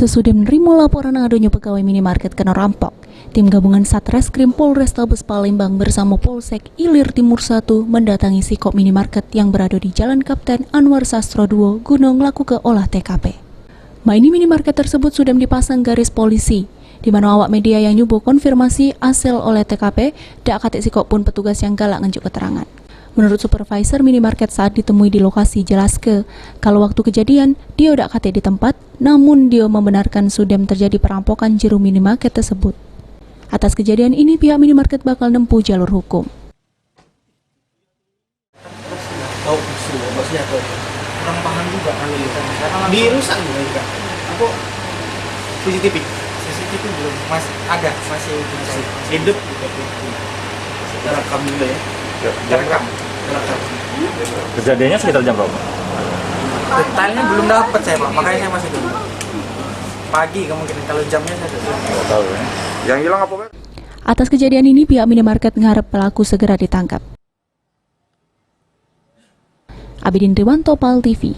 Sesudah menerima laporan adanya pegawai minimarket kena rampok, tim gabungan Satreskrim Polrestabes Palembang bersama Polsek Ilir Timur 1 mendatangi Sikop minimarket yang berada di Jalan Kapten Anwar Sastro 2 guna melakukan olah TKP. Ini minimarket tersebut sudah dipasang garis polisi, di mana awak media yang nyubuh konfirmasi hasil oleh TKP, dak katik Sikop pun petugas yang galak ngenjuk keterangan. Menurut supervisor minimarket saat ditemui di lokasi jelaskan, kalau waktu kejadian dia udah kate di tempat, namun dia membenarkan sudah terjadi perampokan jero minimarket tersebut. Atas kejadian ini pihak minimarket bakal nempuh jalur hukum. Tahu isu, maksudnya tuh kurang paham juga kan karena dirusak juga. Aku CCTV belum masih hidup terekam juga ya. Terekam. Kejadiannya sekitar jam berapa? Detailnya belum dapat saya, Pak. Makanya saya masih dulu. Pagi kemungkinan, kalau jamnya saya belum tahu ya. Yang hilang apa, Pak? Atas kejadian ini pihak minimarket mengharap pelaku segera ditangkap. Abidin Riwanto, PAL TV.